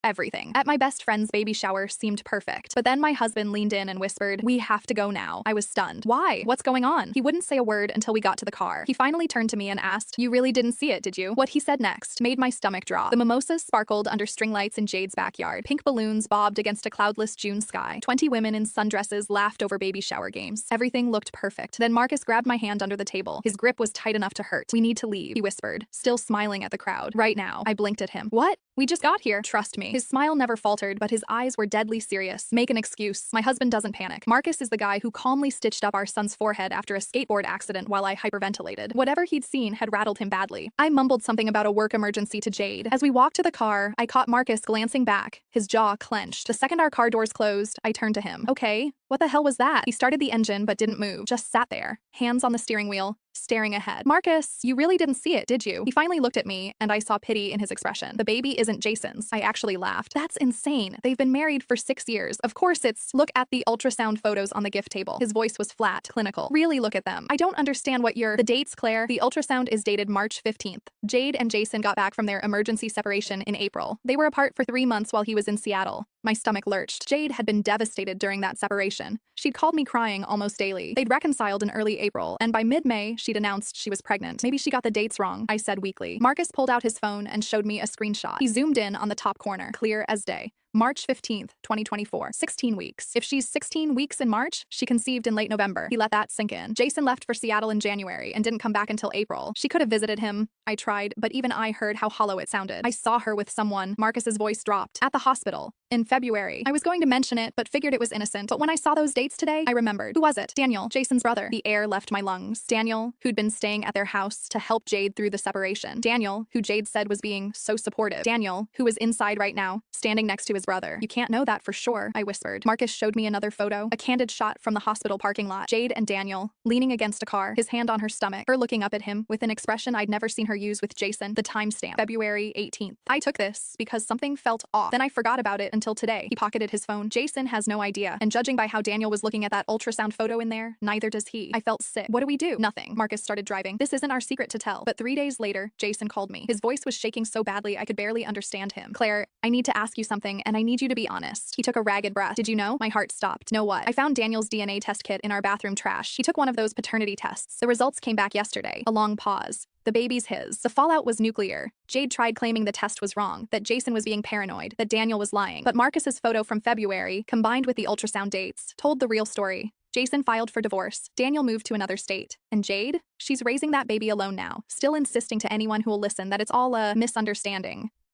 Everything at my best friend's baby shower seemed perfect. But then my husband leaned in and whispered, "We have to go now." I was stunned. Why? What's going on? He wouldn't say a word until we got to the car. He finally turned to me and asked, "You really didn't see it, did you?" What he said next made my stomach drop. The mimosas sparkled under string lights in Jade's backyard. Pink balloons bobbed against a cloudless June sky. 20 women in sundresses laughed over baby shower games. Everything looked perfect. Then Marcus grabbed my hand under the table. His grip was tight enough to hurt. "We need to leave," he whispered, still smiling at the crowd. "Right now." I blinked at him. "What? We just got here." "Trust me." His smile never faltered, but his eyes were deadly serious. "Make an excuse." My husband doesn't panic. Marcus is the guy who calmly stitched up our son's forehead after a skateboard accident while I hyperventilated. Whatever he'd seen had rattled him badly. I mumbled something about a work emergency to Jade. As we walked to the car, I caught Marcus glancing back, his jaw clenched. The second our car doors closed, I turned to him. "Okay, what the hell was that?" He started the engine but didn't move, just sat there, hands on the steering wheel, staring ahead. "Marcus, you really didn't see it, did you?" He finally looked at me, and I saw pity in his expression. "The baby isn't Jason's." I actually laughed. "That's insane. They've been married for 6 years. Of course it's, look at the ultrasound photos on the gift table." His voice was flat, clinical. "Really look at them. I don't understand what you're—" "The dates, Claire. The ultrasound is dated March 15th. Jade and Jason got back from their emergency separation in April. They were apart for 3 months while he was in Seattle." My stomach lurched. Jade had been devastated during that separation. She'd called me crying almost daily. They'd reconciled in early April, and by mid-May, she'd announced she was pregnant. "Maybe she got the dates wrong," I said weakly. Marcus pulled out his phone and showed me a screenshot. He zoomed in on the top corner, clear as day. March 15th, 2024. 16 weeks. If she's 16 weeks in March, she conceived in late November. He let that sink in. Jason left for Seattle in January and didn't come back until April. She could have visited him. I tried, but even I heard how hollow it sounded. "I saw her with someone." Marcus's voice dropped. "At the hospital. In February." I was going to mention it, but figured it was innocent. But when I saw those dates today, I remembered. Who was it? Daniel, Jason's brother. The air left my lungs. Daniel, who'd been staying at their house to help Jade through the separation. Daniel, who Jade said was being so supportive. Daniel, who was inside right now, standing next to his brother. "You can't know that for sure," I whispered. Marcus showed me another photo, a candid shot from the hospital parking lot. Jade and Daniel, leaning against a car, his hand on her stomach, her looking up at him with an expression I'd never seen her use with Jason. The timestamp, February 18th. I took this because something felt off. Then I forgot about it until today. He pocketed his phone. Jason has no idea, and judging by how Daniel was looking at that ultrasound photo in there, neither does he. I felt sick. "What do we do?" "Nothing." Marcus started driving. "This isn't our secret to tell." But 3 days later, Jason called me. His voice was shaking so badly I could barely understand him. "Claire, I need to ask you something, and I need you to be honest." He took a ragged breath. "Did you know?" My heart stopped. "Know what?" "I found Daniel's DNA test kit in our bathroom trash. He took one of those paternity tests. The results came back yesterday." A long pause. "The baby's his." The fallout was nuclear. Jade tried claiming the test was wrong, that Jason was being paranoid, that Daniel was lying. But Marcus's photo from February, combined with the ultrasound dates, told the real story. Jason filed for divorce. Daniel moved to another state. And Jade? She's raising that baby alone now, still insisting to anyone who will listen that it's all a misunderstanding.